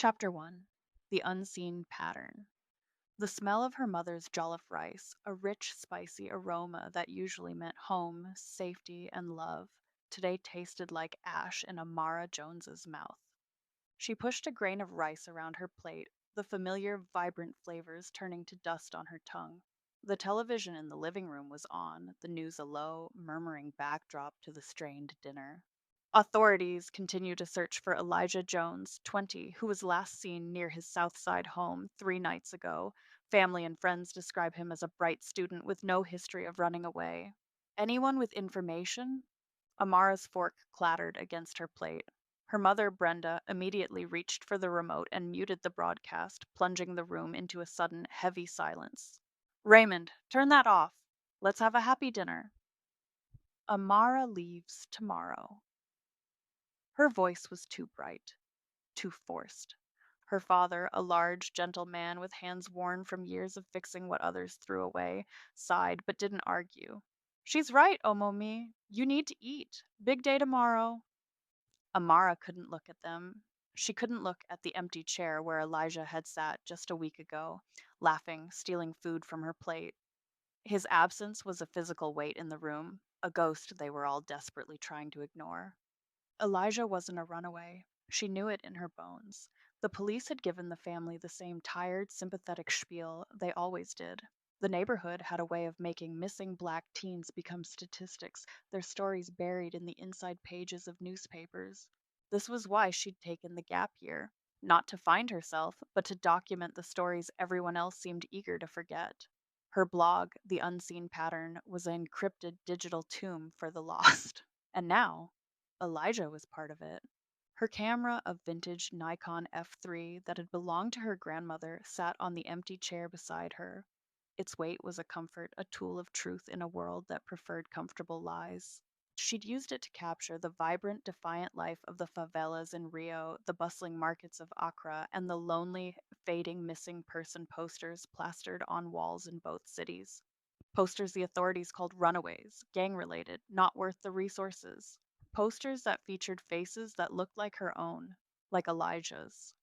Chapter 1. The Unseen Pattern. The smell of her mother's jollof rice, a rich, spicy aroma that usually meant home, safety, and love, today tasted like ash in Amara Jones's mouth. She pushed a grain of rice around her plate, the familiar, vibrant flavors turning to dust on her tongue. The television in the living room was on, the news a low, murmuring backdrop to the strained dinner. Authorities continue to search for Elijah Jones, 20, who was last seen near his South Side home 3 nights ago. Family and friends describe him as a bright student with no history of running away. Anyone with information? Amara's fork clattered against her plate. Her mother, Brenda, immediately reached for the remote and muted the broadcast, plunging the room into a sudden, heavy silence. Raymond, turn that off. Let's have a happy dinner. Amara leaves tomorrow. Her voice was too bright, too forced. Her father, a large, gentle man with hands worn from years of fixing what others threw away, sighed but didn't argue. She's right, Omomi. You need to eat. Big day tomorrow. Amara couldn't look at them. She couldn't look at the empty chair where Elijah had sat just a week ago, laughing, stealing food from her plate. His absence was a physical weight in the room, a ghost they were all desperately trying to ignore. Elijah wasn't a runaway. She knew it in her bones. The police had given the family the same tired, sympathetic spiel they always did. The neighborhood had a way of making missing black teens become statistics, their stories buried in the inside pages of newspapers. This was why she'd taken the gap year, not to find herself, but to document the stories everyone else seemed eager to forget. Her blog, The Unseen Pattern, was an encrypted digital tomb for the lost. And now, Elijah was part of it. Her camera, a vintage Nikon F3 that had belonged to her grandmother, sat on the empty chair beside her. Its weight was a comfort, a tool of truth in a world that preferred comfortable lies. She'd used it to capture the vibrant, defiant life of the favelas in Rio, the bustling markets of Accra, and the lonely, fading missing person posters plastered on walls in both cities. Posters the authorities called runaways, gang related, not worth the resources. Posters that featured faces that looked like her own, like Elijah's.